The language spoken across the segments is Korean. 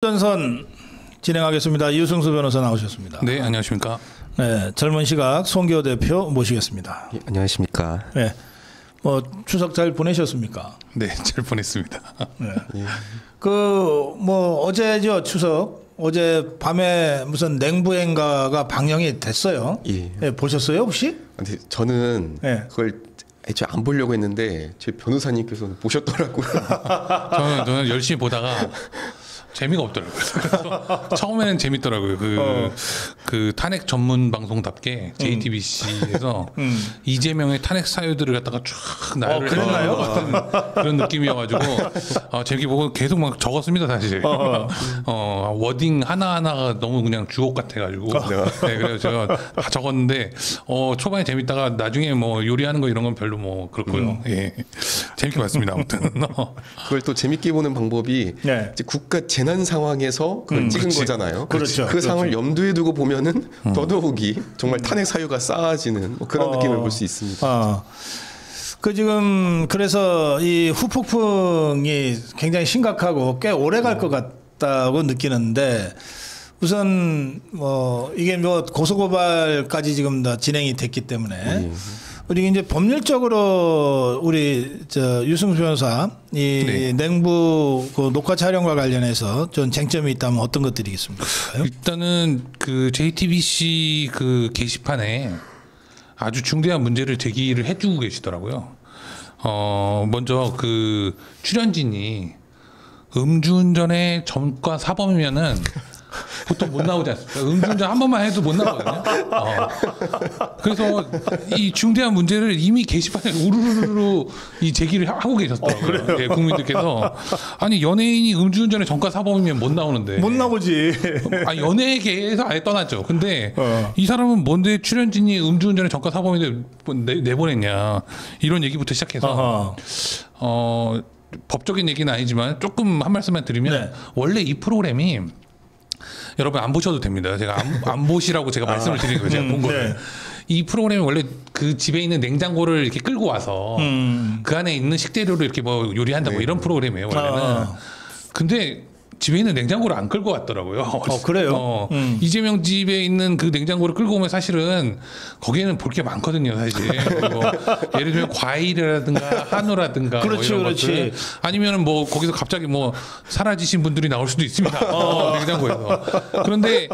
전선 진행하겠습니다. 유승수 변호사 나오셨습니다. 네, 안녕하십니까. 네, 젊은 시각 송기호 대표 모시겠습니다. 예, 안녕하십니까. 네, 뭐 추석 잘 보내셨습니까? 네, 잘 보냈습니다. 네. 예. 뭐 어제죠, 추석 어제 밤에 무슨 냉부행가가 방영이 됐어요. 예. 네, 보셨어요 혹시? 근데 저는 네. 그걸 애초에 안 보려고 했는데 제 변호사님께서는 보셨더라고요. 저는 열심히 보다가 재미가 없더라고요. 그래서 처음에는 재밌더라고요. 그 탄핵 전문 방송답게 JTBC에서 이재명의 탄핵 사유들을 갖다가 쫙 나열을 해주는 것 같은 그런 느낌이어가지고 재밌게 보고 계속 막 적었습니다 사실. 워딩 하나하나가 너무 그냥 주옥 같아가지고. 네, 그래서 제가 다 적었는데 초반에 재밌다가 나중에 뭐 요리하는 거 이런 건 별로 뭐 그렇고요. 예, 재밌게 봤습니다. 아무튼. 그걸 또 재밌게 보는 방법이 네. 이제 국가 재난 상황에서 그걸 찍은 그렇지. 거잖아요. 그렇죠. 그 상황을 염두에 두고 보면은 더더욱이 정말 탄핵 사유가 쌓아지는 뭐 그런 느낌을 볼 수 있습니다. 지금 그래서 이 후폭풍이 굉장히 심각하고 꽤 오래 갈 것 같다고 느끼는데 우선 뭐 이게 뭐 고소고발까지 지금 다 진행이 됐기 때문에 우리 이제 법률적으로 우리 유승수 변호사 이 네. 냉부 그 녹화 촬영과 관련해서 좀 쟁점이 있다면 어떤 것들이 있습니까? 일단은 그 JTBC 그 게시판에 아주 중대한 문제를 제기를 해주고 계시더라고요. 먼저 그 출연진이 음주운전의 전과 사범이면은 보통 못 나오지 않습니까? 음주운전 한 번만 해도 못 나오거든요. 그래서 이 중대한 문제를 이미 게시판에 우르르르 이 제기를 하고 계셨더라고요. 예, 국민들께서 아니 연예인이 음주운전의 전과 사범이면 못 나오는데 못 나오지. 연예계에서 아예 떠났죠. 근데 이 사람은 뭔데 출연진이 음주운전의 전과 사범인데 내보냈냐 이런 얘기부터 시작해서 법적인 얘기는 아니지만 조금 한 말씀만 드리면 네. 원래 이 프로그램이 여러분 안 보셔도 됩니다. 제가 안 보시라고 제가 말씀을 드린 거예요. 제가 본 거를. 네. 이 프로그램이 원래 그 집에 있는 냉장고를 이렇게 끌고 와서 그 안에 있는 식재료를 이렇게 뭐 요리한다 뭐 이런 프로그램이에요. 원래는. 근데 집에 있는 냉장고를 안 끌고 왔더라고요. 그래요? 이재명 집에 있는 그 냉장고를 끌고 오면 사실은 거기에는 볼 게 많거든요, 사실. 그리고 예를 들면 과일이라든가 한우라든가 그렇지, 뭐 이런 그렇지. 것들 아니면은 뭐 거기서 갑자기 뭐 사라지신 분들이 나올 수도 있습니다. 냉장고에서. 그런데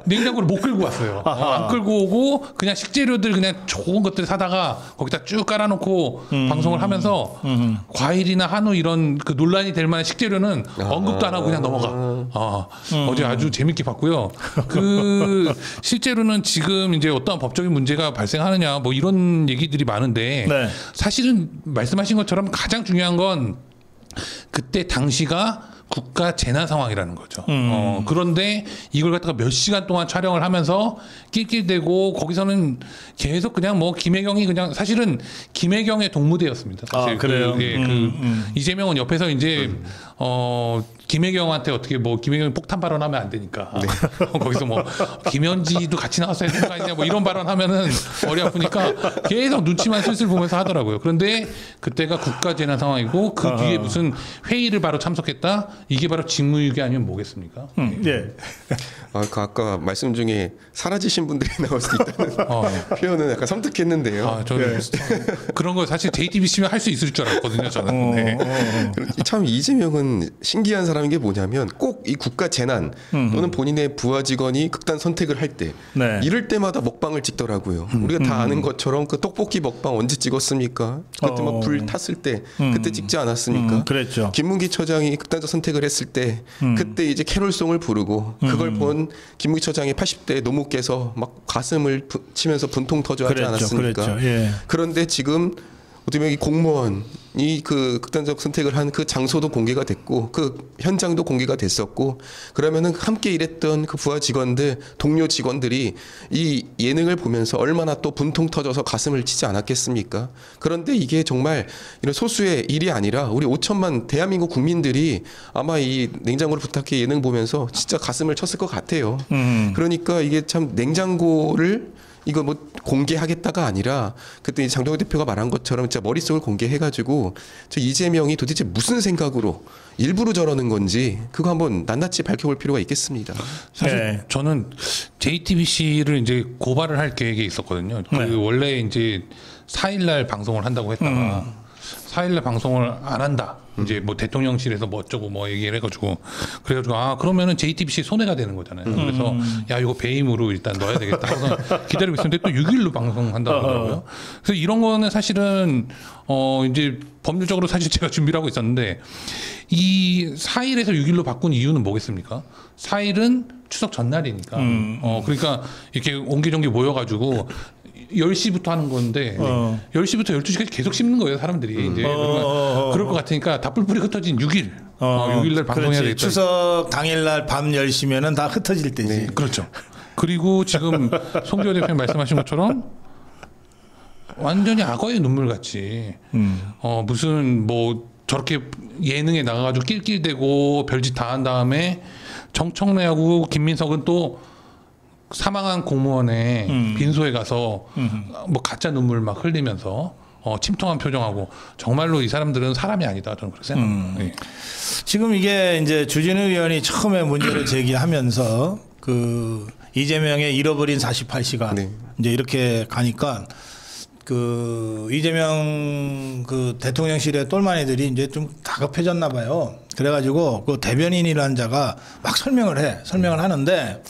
냉장고를 못 끌고 왔어요. 안 끌고 오고 그냥 식재료들 그냥 좋은 것들 사다가 거기다 쭉 깔아놓고 방송을 하면서 과일이나 한우 이런 그 논란이 될 만한 식재료는 언급도 안 하고 그냥 넘어가. 어제 아주 재밌게 봤고요. 그 실제로는 지금 이제 어떠한 법적인 문제가 발생하느냐 뭐 이런 얘기들이 많은데 네. 사실은 말씀하신 것처럼 가장 중요한 건 그때 당시가 국가 재난 상황이라는 거죠. 그런데 이걸 갖다가 몇 시간 동안 촬영을 하면서 낄낄대고 거기서는 계속 그냥 뭐 김혜경이 그냥 사실은 김혜경의 동무대였습니다. 사실 그래요? 예, 이재명은 옆에서 이제 김혜경한테 어떻게 뭐 김혜경이 폭탄 발언하면 안 되니까 거기서 뭐 김현지도 같이 나왔어야 되는 거 아니냐 뭐 이런 발언하면은 머리 아프니까 계속 눈치만 슬슬 보면서 하더라고요. 그런데 그때가 국가 재난 상황이고 그 뒤에 무슨 회의를 바로 참석했다. 이게 바로 직무유기 아니면 뭐겠습니까? 예. 아까 말씀 중에 사라지신 분들이 나올 수 있다는 표현은 약간 섬뜩했는데요. 저는 그런 거 사실 JTBC면 할 수 있을 줄 알았거든요. 저는. 네. 참 이재명은 신기한 사람인 게 뭐냐면 꼭 이 국가 재난 또는 본인의 부하 직원이 극단 선택을 할 때 네. 이럴 때마다 먹방을 찍더라고요. 우리가 다 아는 것처럼 그 떡볶이 먹방 언제 찍었습니까? 그때 막 불 탔을 때 그때 찍지 않았습니까? 그랬죠. 김문기 처장이 극단적 선택을 했을 때 그때 이제 캐롤송을 부르고 그걸 본 김문기 처장이 80대 노무께서 막 가슴을 치면서 분통 터져하지 않았습니까? 그랬죠. 예. 그런데 지금 어떻게 보면 이 공무원이 그 극단적 선택을 한 그 장소도 공개가 됐고 그 현장도 공개가 됐었고 그러면은 함께 일했던 그 부하 직원들 동료 직원들이 이 예능을 보면서 얼마나 또 분통 터져서 가슴을 치지 않았겠습니까? 그런데 이게 정말 이런 소수의 일이 아니라 우리 5천만 대한민국 국민들이 아마 이 냉장고를 부탁해 예능 보면서 진짜 가슴을 쳤을 것 같아요. 그러니까 이게 참 냉장고를 이거 뭐 공개하겠다가 아니라 그때 장동혁 대표가 말한 것처럼 진짜 머릿속을 공개해가지고 저 이재명이 도대체 무슨 생각으로 일부러 저러는 건지 그거 한번 낱낱이 밝혀볼 필요가 있겠습니다. 사실 네. 저는 JTBC를 이제 고발을 할 계획이 있었거든요. 그 네. 원래 이제 4일날 방송을 한다고 했다가 4일날 방송을 안 한다. 이제 뭐 대통령실에서 뭐 어쩌고 뭐 얘기를 해가지고 그래가지고 그러면은 JTBC 손해가 되는 거잖아요. 그래서 야 이거 배임으로 일단 넣어야 되겠다. 그래서 기다리고 있었는데 또 6일로 방송한다고 하더라고요. 그래서 이런 거는 사실은 이제 법률적으로 사실 제가 준비를 하고 있었는데 이 4일에서 6일로 바꾼 이유는 뭐겠습니까? 4일은 추석 전날이니까. 그러니까 이렇게 옹기종기 모여가지고 10시부터 하는 건데 10시부터 12시까지 계속 씹는 거예요 사람들이 이제 그럴 것 같으니까 다 뿔뿔이 흩어진 6일 6일날 방송해야 되겠다. 추석 당일날 밤 10시면은 다 흩어질 때지. 네. 그렇죠. 그리고 지금 송기호 대표님 말씀하신 것처럼 완전히 악어의 눈물 같이 무슨 뭐 저렇게 예능에 나가가지고 낄낄대고 별짓 다 한 다음에 정청래하고 김민석은 또 사망한 공무원의 빈소에 가서 뭐 가짜 눈물 막 흘리면서 침통한 표정하고 정말로 이 사람들은 사람이 아니다 저는 그렇게 생각합니다. 예. 지금 이게 이제 주진우 의원이 처음에 문제를 제기하면서 그 이재명의 잃어버린 48시간 네. 이제 이렇게 가니까 그 이재명 그 대통령실의 똘마니들이 이제 좀 다급해졌나 봐요. 그래가지고 그 대변인이라는 자가 막 설명을 하는데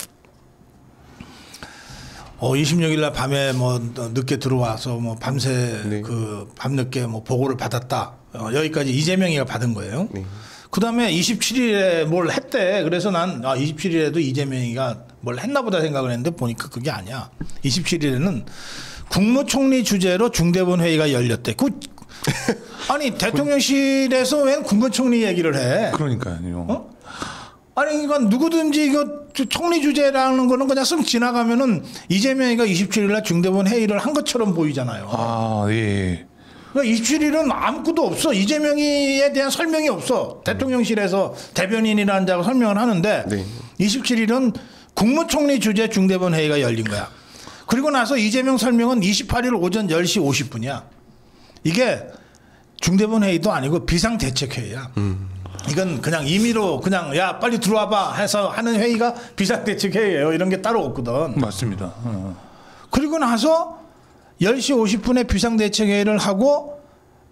26일 날 밤에 뭐 늦게 들어와서 뭐 밤새 네. 그 밤늦게 뭐 보고를 받았다. 여기까지 이재명이가 받은 거예요. 네. 그다음에 27일에 뭘 했대. 그래서 난 27일에도 이재명이가 뭘 했나 보다 생각을 했는데 보니까 그게 아니야. 27일에는 국무총리 주재로 중대본 회의가 열렸대. 아니 대통령실에서 왜 국무총리 얘기를 해? 그러니까요. 아니 이건 누구든지 이거 총리 주재라는 거는 그냥 쓱 지나가면은 이재명이가 27일 날 중대본 회의를 한 것처럼 보이잖아요. 아 예. 그러니까 27일은 아무것도 없어. 이재명이에 대한 설명이 없어. 대통령실에서 대변인이라는 자가 설명을 하는데 네. 27일은 국무총리 주재 중대본 회의가 열린 거야. 그리고 나서 이재명 설명은 28일 오전 10시 50분이야. 이게 중대본 회의도 아니고 비상대책회의야. 이건 그냥 임의로 그냥 야 빨리 들어와봐 해서 하는 회의가 비상대책회의예요. 이런 게 따로 없거든. 맞습니다. 그리고 나서 10시 50분에 비상대책회의를 하고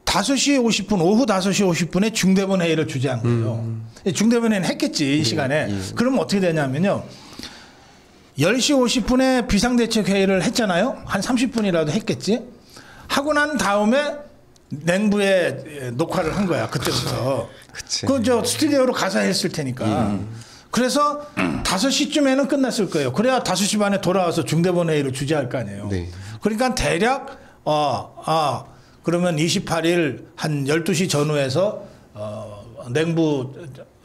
5시 50분 오후 5시 50분에 중대본 회의를 주재한 거예요. 중대본 회의는 했겠지 이 시간에. 그러면 어떻게 되냐면요. 10시 50분에 비상대책회의를 했잖아요. 한 30분이라도 했겠지. 하고 난 다음에 냉부에 녹화를 한 거야. 그때부터. 그 저 스튜디오로 가서 했을 테니까. 그래서 5시쯤에는 끝났을 거예요. 그래야 5시 반에 돌아와서 중대본 회의를 주재할 거 아니에요. 네. 그러니까 대략 그러면 28일 한 12시 전후에서 냉부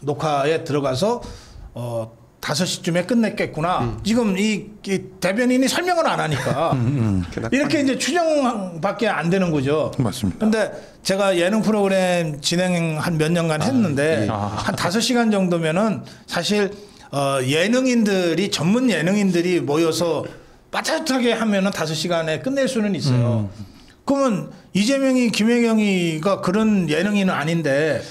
녹화에 들어가서 5시쯤에 끝냈겠구나. 지금 이 대변인이 설명을 안 하니까 이렇게 이제 추정밖에 안 되는 거죠. 맞습니다. 근데 제가 예능 프로그램 진행 한 몇 년간 했는데 한 5시간 정도면은 사실 예능인들이 전문 예능인들이 모여서 빠듯하게 하면은 5시간에 끝낼 수는 있어요. 그러면 이재명이 김혜경이가 그런 예능인은 아닌데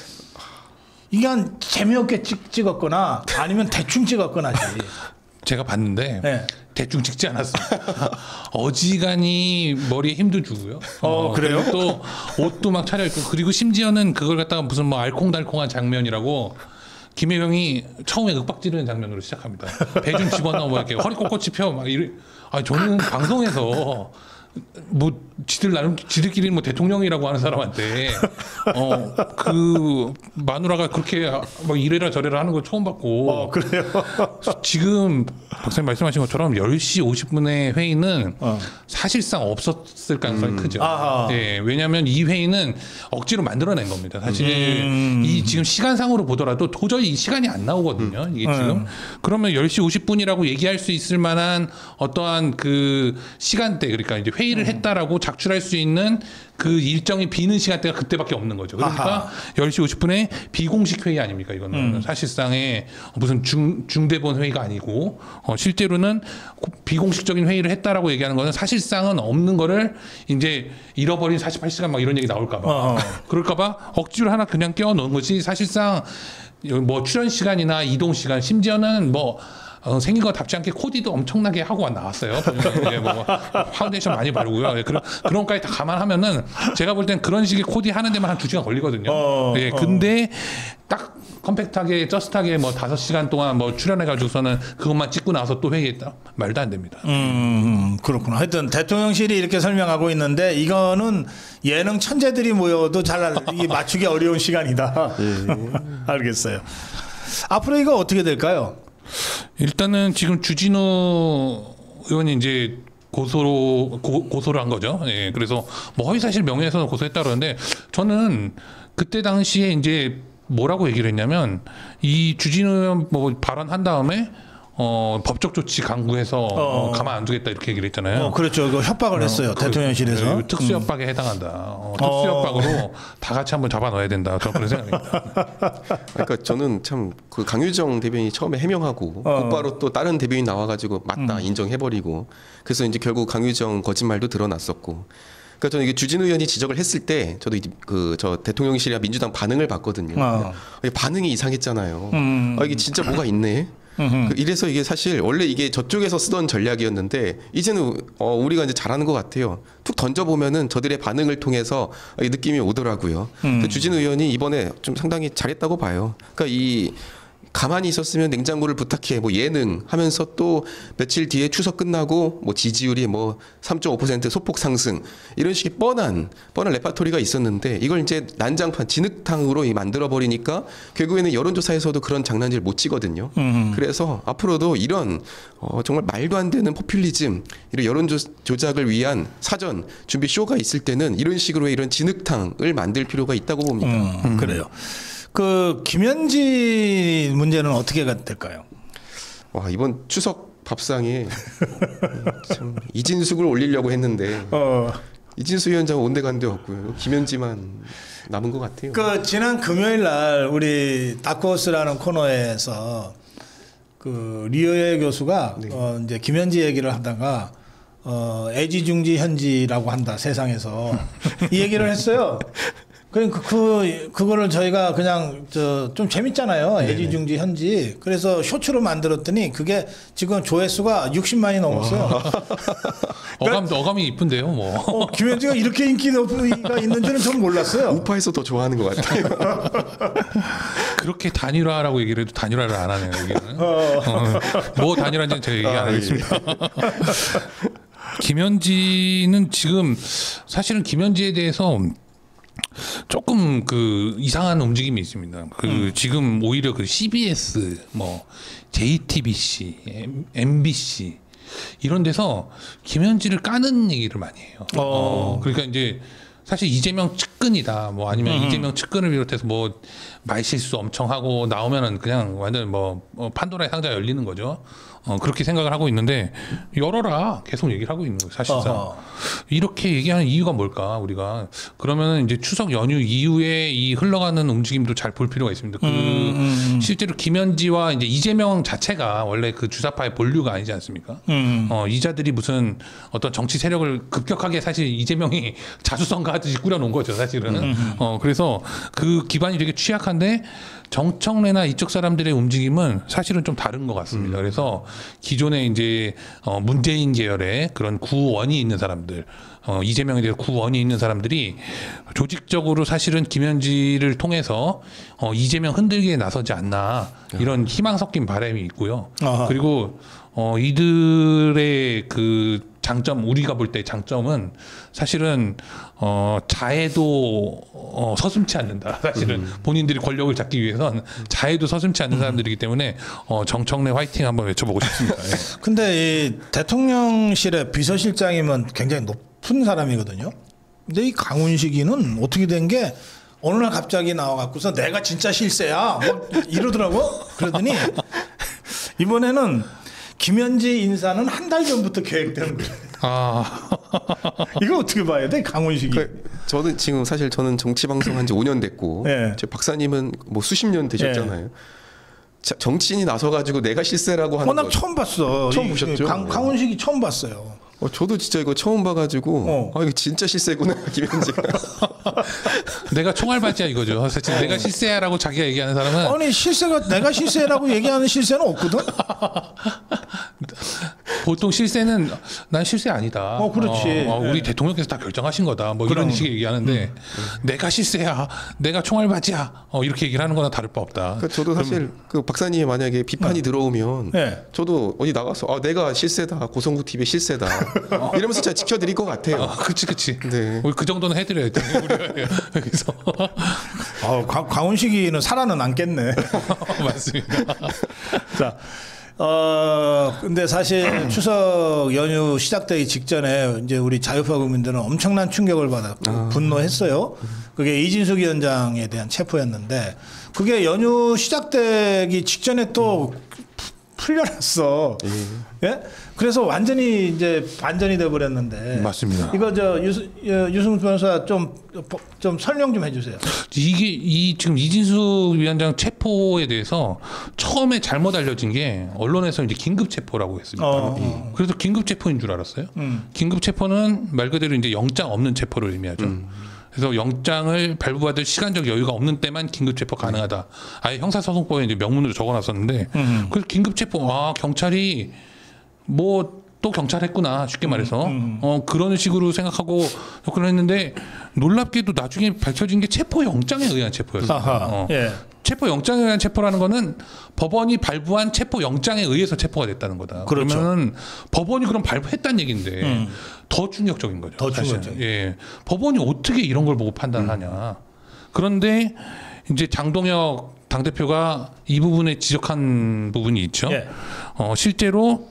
이게 한 재미없게 찍었거나 아니면 대충 찍었거나지. 제가 봤는데 네. 대충 찍지 않았어요. 어지간히 머리에 힘도 주고요. 그래요? 그리고 또 옷도 막 차려입고 그리고 심지어는 그걸 갖다가 무슨 뭐 알콩달콩한 장면이라고 김혜경이 처음에 윽박지르는 장면으로 시작합니다. 배 좀 집어넣어 뭐 이렇게 허리 꼿꼿이 펴 막 이래. 저는 방송에서 뭐 지들끼리 뭐 대통령이라고 하는 사람한테 그 마누라가 그렇게 막 이래라 저래라 하는 거 처음 봤고. 그래요? 지금 박사님 말씀하신 것처럼 10시 50분의 회의는 사실상 없었을 가능성이 크죠. 예, 왜냐하면 이 회의는 억지로 만들어낸 겁니다. 사실 이 지금 시간상으로 보더라도 도저히 이 시간이 안 나오거든요. 이게 지금 그러면 10시 50분이라고 얘기할 수 있을 만한 어떠한 그 시간대 그러니까 이제 회의를 했다라고 작출할 수 있는 그 일정이 비는 시간대가 그때밖에 없는 거죠. 그러니까 10시 50분에 비공식 회의 아닙니까? 이거는 사실상의 무슨 중대본 회의가 아니고 실제로는 비공식적인 회의를 했다라고 얘기하는 거는 사실상은 없는 거를 이제 잃어버린 48시간 막 이런 얘기 나올까봐 그럴까봐 억지로 하나 그냥 끼워 넣은 거지 사실상 뭐 출연 시간이나 이동 시간 심지어는 뭐 생긴 거 답지 않게 코디도 엄청나게 하고 나왔어요. 이제 뭐 파운데이션 많이 바르고요. 예, 그런 것까지 다 감안하면은 제가 볼 땐 그런 식의 코디 하는 데만 한 2시간 걸리거든요. 예, 근데 딱 컴팩트하게 저스트하게 뭐 5시간 동안 뭐 출연해가지고서는 그것만 찍고 나서 또 회의했다. 말도 안 됩니다. 그렇구나. 하여튼 대통령실이 이렇게 설명하고 있는데 이거는 예능 천재들이 모여도 잘 맞추기 어려운 시간이다. 알겠어요. 앞으로 이거 어떻게 될까요? 일단은 지금 주진우 의원이 이제 고소를 한 거죠. 예, 그래서 뭐 허위사실 명예훼손을 고소했다 그러는데 저는 그때 당시에 이제 뭐라고 얘기를 했냐면 이 주진우 의원 뭐 발언한 다음에 법적 조치 강구해서 가만 안 두겠다 이렇게 얘기를 했잖아요. 그렇죠. 그 협박을 했어요. 대통령실에서. 네, 특수 협박에 해당한다. 특수 협박으로 다 같이 한번 잡아 넣어야 된다. 저는 그런 생각입니다. 그러니까 저는 참 그 강유정 대변인이 처음에 해명하고 곧바로 또 다른 대변인 나와가지고 맞다 인정해버리고 그래서 이제 결국 강유정 거짓말도 드러났었고. 그러니까 저는 이게 주진우 의원이 지적을 했을 때 저도 저 대통령실이나 민주당 반응을 봤거든요. 반응이 이상했잖아요. 이게 진짜 뭐가 있네. 이래서 이게 사실 원래 이게 저쪽에서 쓰던 전략이었는데 이제는 우리가 이제 잘하는 것 같아요. 툭 던져보면은 저들의 반응을 통해서 느낌이 오더라고요. 주진우 의원이 이번에 좀 상당히 잘했다고 봐요. 그러니까 이 가만히 있었으면 냉장고를 부탁해 뭐 예능 하면서 또 며칠 뒤에 추석 끝나고 뭐 지지율이 뭐 3.5% 소폭 상승 이런 식의 뻔한 레파토리가 있었는데 이걸 이제 난장판 진흙탕으로 만들어 버리니까 결국에는 여론조사에서도 그런 장난질 못 치거든요. 그래서 앞으로도 이런 정말 말도 안 되는 포퓰리즘 이런 여론 조작을 위한 사전 준비 쇼가 있을 때는 이런 식으로 이런 진흙탕을 만들 필요가 있다고 봅니다. 그래요. 그 김현지 문제는 어떻게 될까요? 와 이번 추석 밥상에 참 이진숙을 올리려고 했는데 이진수 위원장 온데간데 없고요. 김현지만 남은 것 같아요. 그 지난 금요일 날 우리 다크호스라는 코너에서 그 리어의 교수가 이제 김현지 얘기를 하다가 애지중지 현지라고 한다 세상에서 이 얘기를 했어요. 그러니까 그거를 저희가 그냥 좀 재밌잖아요. 애지중지 현지. 그래서 쇼츠로 만들었더니 그게 지금 조회수가 60만이 넘었어요. 어감이 이쁜데요, 뭐. 김현지가 이렇게 인기가 있는 줄은 전 몰랐어요. 우파에서 더 좋아하는 것 같아요. 그렇게 단일화라고 얘기를 해도 단일화를 안 하네요, 여기는. 뭐 단일화인지는 제가 얘기 안 하겠습니다. 김현지는 지금 사실은 김현지에 대해서 조금 그 이상한 움직임이 있습니다. 지금 오히려 그 CBS, 뭐 JTBC, MBC 이런 데서 김현지를 까는 얘기를 많이 해요. 그러니까 이제 사실 이재명 측근이다, 뭐 아니면 이재명 측근을 비롯해서 뭐 말실수 엄청 하고 나오면은 그냥 완전 뭐 판도라의 상자가 열리는 거죠. 그렇게 생각을 하고 있는데 열어라 계속 얘기를 하고 있는 거예요. 사실상 이렇게 얘기하는 이유가 뭘까 우리가 그러면은 이제 추석 연휴 이후에 이 흘러가는 움직임도 잘 볼 필요가 있습니다. 실제로 김현지와 이제 이재명 자체가 원래 그 주사파의 본류가 아니지 않습니까? 이자들이 무슨 어떤 정치 세력을 급격하게 사실 이재명이 자수성가 하듯이 꾸려놓은 거죠, 사실은. 그래서 그 기반이 되게 취약한데 정청래나 이쪽 사람들의 움직임은 사실은 좀 다른 것 같습니다. 그래서 기존에 이제 문재인 계열의 그런 구원이 있는 사람들, 이재명에 대해서 구원이 있는 사람들이 조직적으로 사실은 김현지를 통해서 이재명 흔들기에 나서지 않나 이런 희망 섞인 바람이 있고요. 그리고 이들의 그 장점, 우리가 볼 때 장점은 사실은 자해도 서슴지 않는다. 사실은 본인들이 권력을 잡기 위해선 자해도 서슴지 않는 사람들이기 때문에 정청래 화이팅 한번 외쳐보고 싶습니다. 예. 근데 이 대통령실의 비서실장이면 굉장히 높은 사람이거든요. 근데 이 강훈식이는 어떻게 된 게 어느 날 갑자기 나와갖고서 내가 진짜 실세야 뭐 이러더라고. 그러더니 이번에는 김현지 인사는 한 달 전부터 계획되는 거예요. 이거 어떻게 봐야 돼, 강훈식이? 저는 지금 사실 저는 정치 방송 한 지 5년 됐고, 예. 제 박사님은 뭐 수십 년 되셨잖아요. 정치인이 나서가지고 내가 실세라고 하는 난 거 처음 봤어. 처음 보셨죠? 강훈식이 처음 봤어요. 저도 진짜 이거 처음 봐가지고 이거 진짜 실세구나 김현지가. 내가 총알받이야 이거죠. 사실 내가 실세야라고 자기가 얘기하는 사람은 아니 실세가 내가 실세라고 얘기하는 실세는 없거든. 보통 실세는 난 실세 아니다. 그렇지. 우리 대통령께서 다 결정하신 거다. 뭐 이런 식의 얘기하는데 내가 실세야, 내가 총알받이야. 이렇게 얘기를 하는 거나 다를 바 없다. 그러니까 저도 사실 그 박사님이 만약에 비판이 들어오면 저도 어디 나가서 내가 실세다, 고성구 TV의 실세다. 이러면서 제가 지켜드릴 것 같아요. 그치. 네. 우리 그 정도는 해드려야죠. 그래서 강훈식이는 살아는 않겠네. 맞습니다. 자, 근데 사실 추석 연휴 시작되기 직전에 이제 우리 자유파 국민들은 엄청난 충격을 받았고 분노했어요. 그게 이진숙 위원장에 대한 체포였는데 그게 연휴 시작되기 직전에 또 풀려났어. 예? 그래서 완전히 이제 반전이 돼 버렸는데. 맞습니다. 이거 유승 변호사 좀 설명 좀 해주세요. 이게 지금 이진숙 위원장 체포에 대해서 처음에 잘못 알려진 게 언론에서 이제 긴급 체포라고 했습니다. 그래서 긴급 체포인 줄 알았어요. 긴급 체포는 말 그대로 이제 영장 없는 체포를 의미하죠. 그래서 영장을 발부받을 시간적 여유가 없는 때만 긴급 체포 가능하다. 아예 형사소송법에 이제 명문으로 적어놨었는데, 그래서 긴급 체포, 경찰이 뭐 또 경찰 했구나 쉽게 말해서 그런 식으로 생각하고 접근을 했는데 놀랍게도 나중에 밝혀진 게 체포 영장에 의한 체포였어요. 체포 영장에 의한 체포라는 거는 법원이 발부한 체포 영장에 의해서 체포가 됐다는 거다. 그렇죠. 그러면 법원이 그럼 발부했다는 얘기인데 더 충격적인 거죠. 더 충격적인. 예, 법원이 어떻게 이런 걸 보고 판단하냐. 그런데 이제 장동혁 당대표가 이 부분에 지적한 부분이 있죠. 실제로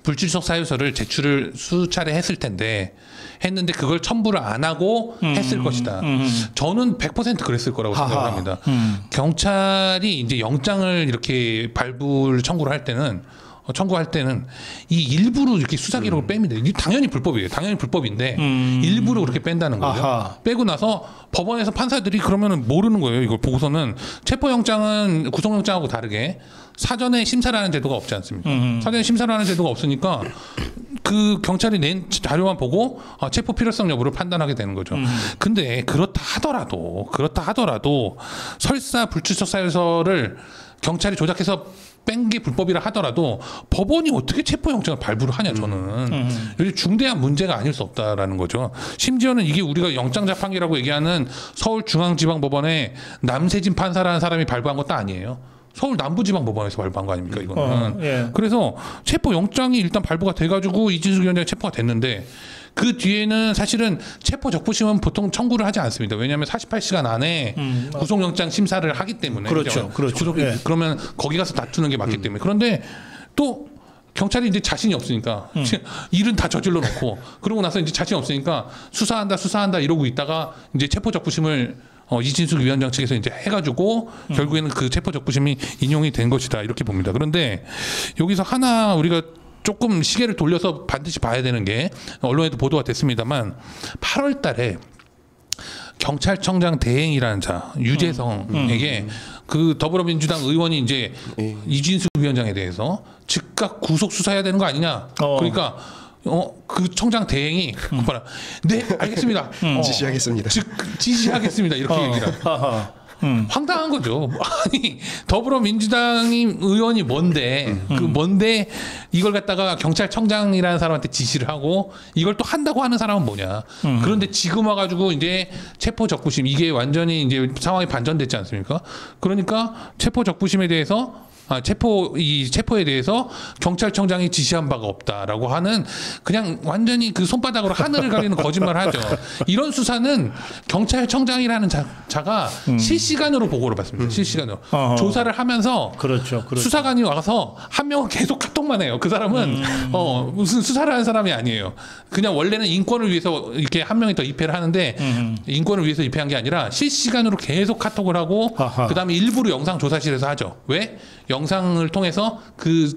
불출석 사유서를 제출을 수차례 했을 텐데 했는데 그걸 첨부를 안 하고 했을 것이다. 저는 100% 그랬을 거라고 생각을 합니다. 경찰이 이제 영장을 이렇게 발부를 청구할 때는 이 일부러 이렇게 수사 기록을 뺍니다. 이게 당연히 불법이에요. 당연히 불법인데 일부러 그렇게 뺀다는 거죠. 빼고 나서 법원에서 판사들이 그러면은 모르는 거예요. 이걸 보고서는 체포영장은 구속영장하고 다르게 사전에 심사를 하는 제도가 없지 않습니까? 사전에 심사를 하는 제도가 없으니까 그 경찰이 낸 자료만 보고 체포 필요성 여부를 판단하게 되는 거죠. 근데 그렇다 하더라도 설사 불출석 사유서를 경찰이 조작해서 뺀 게 불법이라 하더라도 법원이 어떻게 체포영장을 발부를 하냐 저는 이게 중대한 문제가 아닐 수 없다라는 거죠. 심지어는 이게 우리가 영장자판기라고 얘기하는 서울중앙지방법원의 남세진 판사라는 사람이 발부한 것도 아니에요. 서울 남부지방법원에서 발부한 거 아닙니까 이거는. 그래서 체포영장이 일단 발부가 돼가지고 이진숙 위원장이 체포가 됐는데 그 뒤에는 사실은 체포 적부심은 보통 청구를 하지 않습니다. 왜냐하면 48시간 안에 구속영장 심사를 하기 때문에. 그렇죠. 그러면 거기 가서 다투는 게 맞기 때문에. 그런데 또 경찰이 이제 자신이 없으니까 일은 다 저질러 놓고 그러고 나서 이제 자신이 없으니까 수사한다 이러고 있다가 이제 체포 적부심을 이진숙 위원장 측에서 이제 해가지고 결국에는 그 체포 적부심이 인용이 된 것이다 이렇게 봅니다. 그런데 여기서 하나 우리가 조금 시계를 돌려서 반드시 봐야 되는 게 언론에도 보도가 됐습니다만 8월 달에 경찰청장 대행이라는 자 유재성에게 그 더불어민주당 의원이 이제 이진숙 위원장에 대해서 즉각 구속 수사해야 되는 거 아니냐. 그러니까 그 청장 대행이 네 알겠습니다. 지시하겠습니다. 지시하겠습니다. 이렇게 얘기를. 황당한 거죠. 아니 더불어민주당 의원이 뭔데 이걸 갖다가 경찰청장이라는 사람한테 지시를 하고 이걸 또 한다고 하는 사람은 뭐냐. 그런데 지금 와가지고 이제 체포 적부심 이게 완전히 이제 상황이 반전됐지 않습니까? 그러니까 체포 적부심에 대해서 체포에 대해서 경찰청장이 지시한 바가 없다라고 하는 그냥 완전히 그 손바닥으로 하늘을 가리는 거짓말을 하죠. 이런 수사는 경찰청장이라는 자가 실시간으로 보고를 받습니다. 실시간으로 조사를 하면서 그렇죠. 수사관이 와서 한 명은 계속 카톡만 해요. 그 사람은 무슨 수사를 하는 사람이 아니에요. 그냥 원래는 인권을 위해서 이렇게 한 명이 더 입회를 하는데 인권을 위해서 입회한 게 아니라 실시간으로 계속 카톡을 하고 그다음에 일부러 영상 조사실에서 하죠. 왜? 영상을 통해서 그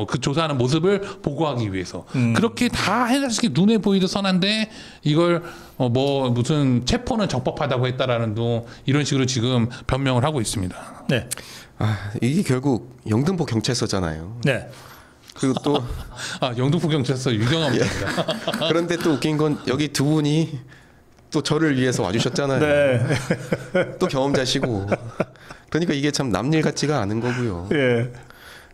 그 조사하는 모습을 보고하기 위해서 그렇게 다 해가지고 눈에 보이듯 선한데 이걸 뭐 무슨 체포는 적법하다고 했다라는 이런 식으로 지금 변명을 하고 있습니다. 네. 이게 결국 영등포 경찰서잖아요. 네. 그리고 또 영등포 경찰서 유경험입니다. 그런데 또 웃긴 건 여기 두 분이 또 저를 위해서 와주셨잖아요. 네. 또 경험자시고. 그러니까 이게 참 남일 같지가 않은 거고요. 예.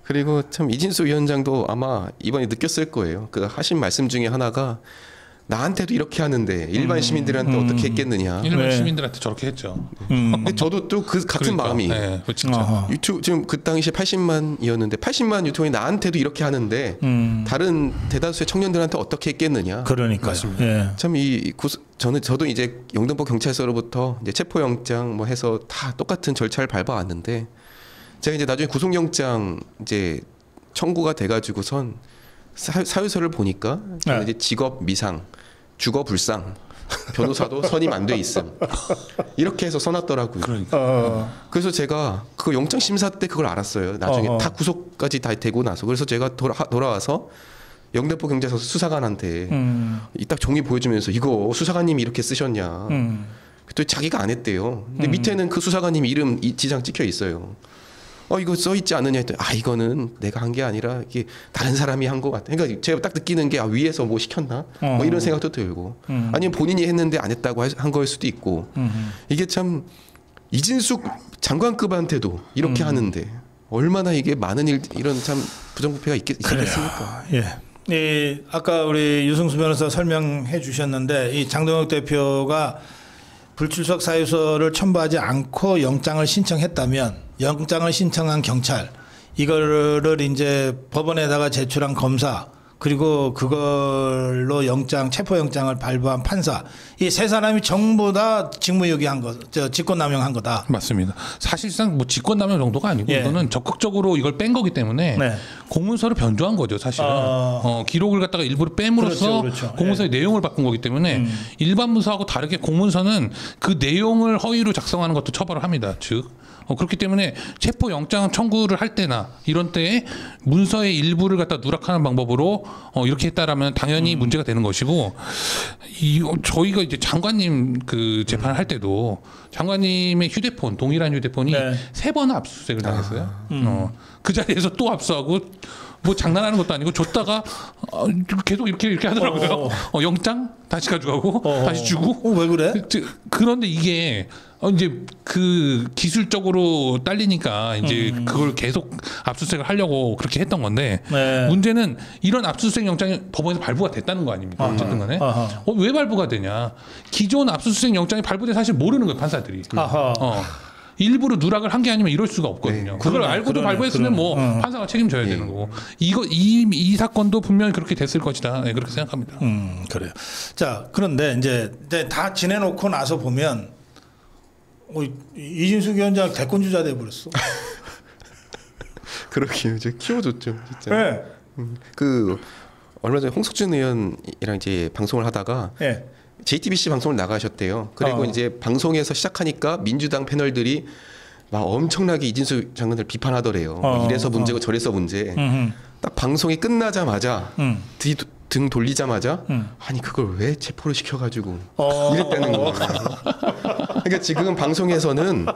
그리고 참 이진수 위원장도 아마 이번에 느꼈을 거예요. 그 하신 말씀 중에 하나가 나한테도 이렇게 하는데 일반 시민들한테 어떻게 했겠느냐. 일반 네. 시민들한테 저렇게 했죠. 근데 저도 또 그 같은 그러니까, 마음이 네, 진짜. 어허. 유튜브 지금 그 당시에 80만이었는데 80만 유튜버이 나한테도 이렇게 하는데 다른 대다수의 청년들한테 어떻게 했겠느냐. 그러니까요. 예. 참 저도 이제 영등포 경찰서로부터 이제 체포영장 뭐 해서 다 똑같은 절차를 밟아왔는데 제가 이제 나중에 구속영장 이제 청구가 돼가지고선 사유서를 보니까 저는 이제 직업 미상, 주거 불상, 변호사도 선임 안 돼 있음 이렇게 해서 써놨더라고요. 그러니까. 그래서 제가 그 영장 심사 때 그걸 알았어요. 나중에 다 구속까지 다 되고 나서 그래서 제가 돌아와서 영등포 경찰서 수사관한테 이 딱 종이 보여주면서 이거 수사관님이 이렇게 쓰셨냐. 또 자기가 안 했대요. 근데 밑에는 그 수사관님 이름 지장 찍혀 있어요. 이거 써 있지 않느냐 했더니 이거는 내가 한 게 아니라 이게 다른 사람이 한 것 같아. 그러니까 제가 딱 느끼는 게 위에서 뭐 시켰나? 뭐 이런 생각도 들고 아니면 본인이 했는데 안 했다고 한 거일 수도 있고 이게 참 이진숙 장관급한테도 이렇게 하는데 얼마나 이게 많은 이런 참 부정부패가 있겠습니까? 예. 아까 우리 유승수 변호사 설명해 주셨는데 이 장동혁 대표가 불출석 사유서를 첨부하지 않고 영장을 신청했다면 영장을 신청한 경찰 이거를 이제 법원에다가 제출한 검사 그리고 그걸로 체포영장을 발부한 판사 이 세 사람이 전부 다 직무유기한 거, 직권남용한 거다. 맞습니다. 사실상 뭐 직권남용 정도가 아니고 이거는 적극적으로 이걸 뺀 거기 때문에 공문서를 변조한 거죠, 사실은. 기록을 갖다가 일부러 뺨으로써 그렇죠. 공문서의 내용을 바꾼 거기 때문에 일반 문서하고 다르게 공문서는 그 내용을 허위로 작성하는 것도 처벌을 합니다. 즉 그렇기 때문에 체포 영장 청구를 할 때나 이런 때에 문서의 일부를 갖다 누락하는 방법으로 이렇게 했다라면 당연히 문제가 되는 것이고 저희가 이제 장관님 그 재판을 할 때도 장관님의 휴대폰 동일한 휴대폰이 3번 압수수색을 당했어요. 그 자리에서 또 압수하고 뭐 장난하는 것도 아니고 줬다가 계속 이렇게 하더라고요. 영장 다시 가져가고 다시 주고. 왜 그래? 그런데 이게 이제 그 기술적으로 딸리니까 이제 그걸 계속 압수수색을 하려고 그렇게 했던 건데 문제는 이런 압수수색 영장이 법원에서 발부가 됐다는 거 아닙니까? 어쨌든 간에 왜 발부가 되냐? 기존 압수수색 영장이 발부돼 사실 모르는 거예요, 판사들이. 일부러 누락을 한 게 아니면 이럴 수가 없거든요. 그걸 알고도 발부했으면 뭐 판사가 책임져야 되는 거고. 이 사건도 분명히 그렇게 됐을 것이다. 그렇게 생각합니다. 그래요. 자, 그런데 이제 다 지내놓고 나서 보면 이진숙 위원장 대권주자 돼버렸어. 그러게요. 이제 키워줬죠, 진짜. 네. 그 얼마 전에 홍석준 의원이랑 이제 방송을 하다가. JTBC 방송을 나가셨대요. 그리고 이제 방송에서 시작하니까 민주당 패널들이 막 엄청나게 이진수 장관을 비판하더래요. 이래서 문제고 저래서 문제. 딱 방송이 끝나자마자 등 돌리자마자 아니 그걸 왜 체포를 시켜가지고 이랬다는 거예요. 그러니까 지금 방송에서는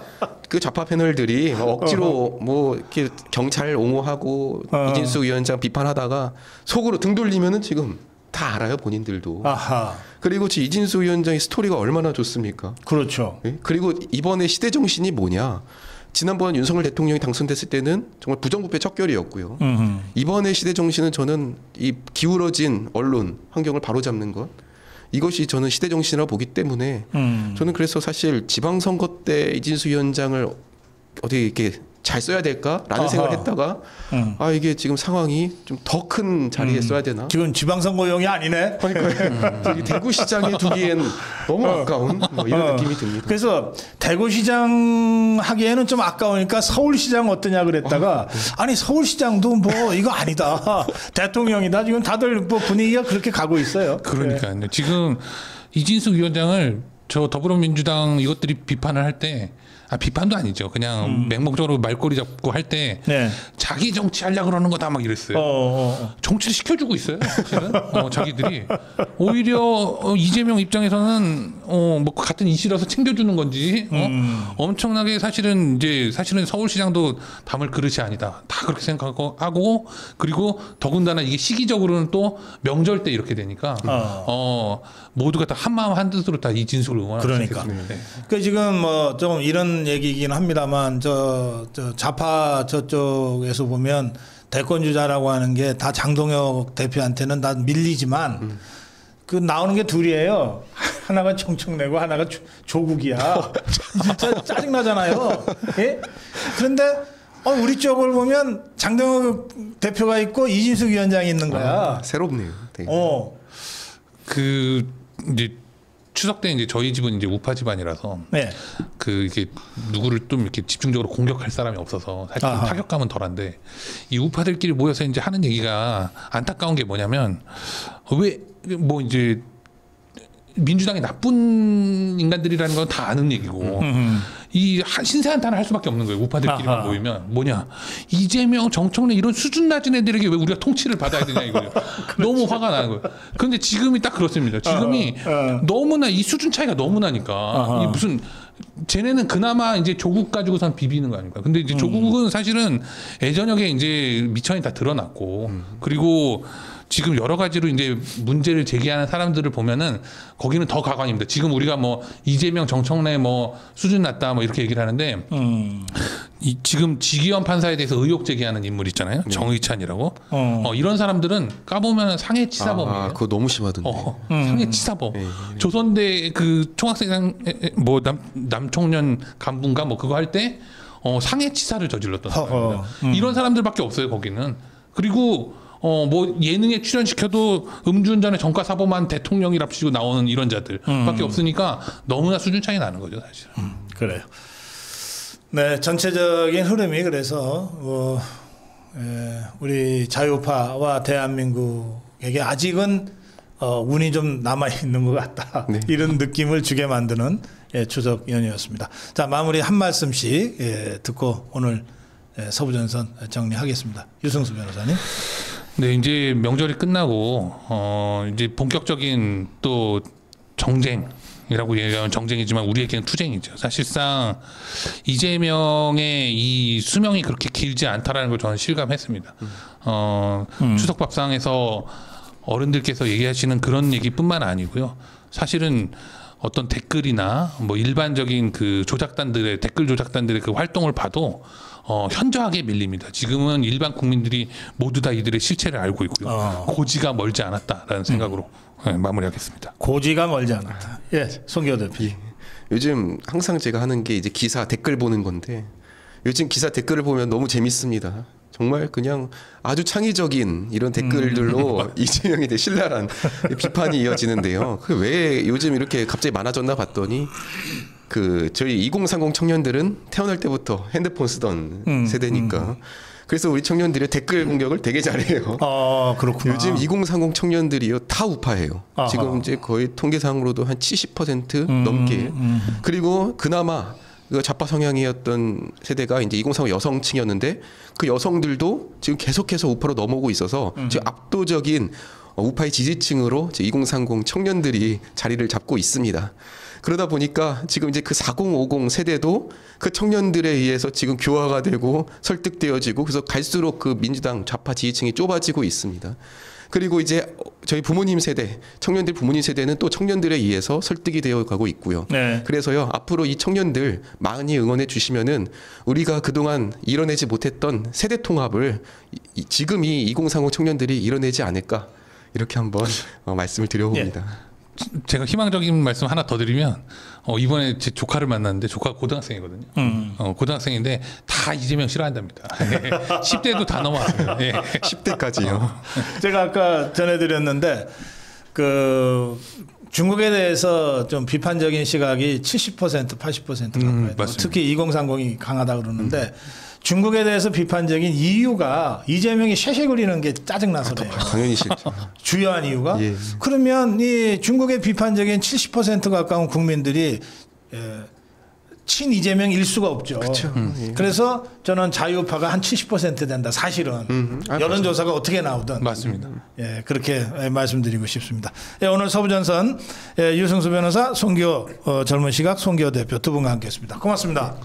그 좌파 패널들이 억지로 뭐 이렇게 경찰 옹호하고 이진수 위원장 비판하다가 속으로 등 돌리면은 지금 다 알아요, 본인들도. 그리고 이진수 위원장의 스토리가 얼마나 좋습니까? 그렇죠. 그리고 이번에 시대 정신이 뭐냐? 지난번 윤석열 대통령이 당선됐을 때는 정말 부정부패 척결이었고요. 이번에 시대 정신은 저는 이 기울어진 언론 환경을 바로잡는 것. 이것이 저는 시대 정신이라고 보기 때문에 저는 그래서 사실 지방선거 때 이진수 위원장을 어디 이렇게 잘 써야 될까라는 생각을 했다가 이게 지금 상황이 좀 더 큰 자리에 써야 되나? 지금 지방선거용이 아니네. 그러니까 대구시장에 두기엔 너무 아까운 뭐 이런 느낌이 듭니다. 그래서 대구시장 하기에는 좀 아까우니까 서울시장 어떠냐 그랬다가 아니 서울시장도 뭐 이거 아니다. 대통령이다. 지금 다들 뭐 분위기가 그렇게 가고 있어요. 그러니까요. 지금 이진숙 위원장을 저 더불어민주당 이것들이 비판을 할 때 비판도 아니죠. 그냥 맹목적으로 말꼬리 잡고 할 때 네. 자기 정치 하려고 그러는 거다 막 이랬어요. 정치를 시켜주고 있어요. 사실은 자기들이 오히려 이재명 입장에서는 뭐 같은 이슈라서 챙겨주는 건지 엄청나게 사실은 서울시장도 담을 그릇이 아니다. 다 그렇게 생각하고 하고 그리고 더군다나 이게 시기적으로는 또 명절 때 이렇게 되니까 모두가 다 한마음 한뜻으로 다 이진숙을 응원하고 그러니까. 그 지금 뭐 좀 이런 얘기이긴 합니다만 저 좌파 저쪽에서 보면 대권 주자라고 하는 게 다 장동혁 대표한테는 다 밀리지만 그 나오는 게 둘이에요. 하나가 청청내고 하나가 조국이야. 진짜 짜증 나잖아요. 예? 그런데 우리 쪽을 보면 장동혁 대표가 있고 이진숙 위원장이 있는 거야. 새롭네요. 되게. 그 이제 추석 때 이제 저희 집은 이제 우파 집안이라서 네. 그 이게 누구를 좀 이렇게 집중적으로 공격할 사람이 없어서 사실 좀 타격감은 덜한데 이 우파들끼리 모여서 이제 하는 얘기가 안타까운 게 뭐냐면 왜 뭐 이제 민주당이 나쁜 인간들이라는 건 다 아는 얘기고 이 신세 한탄을 할 수밖에 없는 거예요. 우파들끼리만 모이면 뭐냐 이재명 정청래 이런 수준 낮은 애들에게 왜 우리가 통치를 받아야 되냐 이거예요. 너무 화가 나는 거예요. 그런데 지금이 딱 그렇습니다. 지금이 너무나 이 수준 차이가 너무 나니까 이 무슨 쟤네는 그나마 이제 조국 가지고선 비비는 거 아닙니까? 근데 이제 조국은 사실은 예전역에 이제 미천이 다 드러났고 그리고 지금 여러 가지로 이제 문제를 제기하는 사람들을 보면은 거기는 더 가관입니다. 지금 우리가 뭐 이재명 정청래 뭐 수준 낮다 뭐 이렇게 얘기를 하는데 지금 지기현 판사에 대해서 의혹 제기하는 인물 있잖아요. 정의찬이라고. 이런 사람들은 까보면 상해치사범이에요. 그거 너무 심하던데. 상해치사범. 조선대 그 총학생 뭐 남청년 간부인가 뭐 그거 할 때 상해치사를 저질렀던 사람입니다. 이런 사람들밖에 없어요 거기는. 그리고 뭐 예능에 출연시켜도 음주운전에 전과사범한 대통령이랍시고 나오는 이런 자들밖에 없으니까 너무나 수준 차이 나는 거죠 사실. 그래요. 네, 전체적인 흐름이 그래서 우리 자유파와 대한민국에게 아직은 운이 좀 남아 있는 것 같다. 네. 이런 느낌을 주게 만드는 추석 연휴였습니다. 자, 마무리 한 말씀씩 듣고 오늘 서부전선 정리하겠습니다. 유승수 변호사님. 네, 이제 명절이 끝나고 이제 본격적인 또 정쟁이라고 얘기하면 정쟁이지만 우리에게는 투쟁이죠. 사실상 이재명의 이 수명이 그렇게 길지 않다라는 걸 저는 실감했습니다. 추석 밥상에서 어른들께서 얘기하시는 그런 얘기뿐만 아니고요. 사실은 어떤 댓글이나 뭐 일반적인 그 조작단들의 댓글 조작단들의 그 활동을 봐도 현저하게 밀립니다. 지금은 일반 국민들이 모두 다 이들의 실체를 알고 있고요. 고지가 멀지 않았다라는 생각으로 마무리하겠습니다. 고지가 멀지 않았다. 예, 송기호 대표. 요즘 항상 제가 하는 게 이제 기사 댓글 보는 건데 요즘 기사 댓글을 보면 너무 재밌습니다. 정말 그냥 아주 창의적인 이런 댓글들로 이재명에 대해 신랄한 비판이 이어지는데요. 왜 요즘 이렇게 갑자기 많아졌나 봤더니 저희 2030 청년들은 태어날 때부터 핸드폰 쓰던 세대니까. 그래서 우리 청년들이 댓글 공격을 되게 잘해요. 그렇구나. 요즘 2030 청년들이요 다 우파예요. 지금 이제 거의 통계상으로도 한 70% 넘게. 그리고 그나마 좌파 성향이었던 세대가 이제 2030 여성층이었는데 그 여성들도 지금 계속해서 우파로 넘어오고 있어서 지금 압도적인 우파의 지지층으로 2030 청년들이 자리를 잡고 있습니다. 그러다 보니까 지금 이제 그 4050 세대도 그 청년들에 의해서 지금 교화가 되고 설득되어지고 그래서 갈수록 그 민주당 좌파 지지층이 좁아지고 있습니다. 그리고 이제 저희 부모님 세대, 청년들 부모님 세대는 또 청년들에 의해서 설득이 되어 가고 있고요. 네. 그래서요, 앞으로 이 청년들 많이 응원해 주시면은 우리가 그동안 이뤄내지 못했던 세대 통합을 지금 이 2030 청년들이 이뤄내지 않을까 이렇게 한번 말씀을 드려봅니다. 예. 제가 희망적인 말씀 하나 더 드리면 이번에 제 조카를 만났는데 조카가 고등학생이거든요. 고등학생인데 다 이재명 싫어한답니다. 10대도 다 넘어왔어요. 예. 10대까지요. 제가 아까 전해드렸는데 그 중국에 대해서 좀 비판적인 시각이 70% 80% 가까이 돼요. 특히 2030이 강하다 그러는데 중국에 대해서 비판적인 이유가 이재명이 쉐쉐 거리는 게 짜증나서 그래요. 당연히 싫죠. 주요한 이유가? 예. 그러면 이 중국의 비판적인 70% 가까운 국민들이 친 이재명일 수가 없죠. 그렇죠. 그래서 저는 자유파가 한 70% 된다. 사실은 여론조사가 어떻게 나오든 맞습니다. 예, 그렇게 말씀드리고 싶습니다. 예, 오늘 서부전선 유승수 변호사, 송기호 젊은 시각 송기호 대표 두 분과 함께했습니다. 고맙습니다.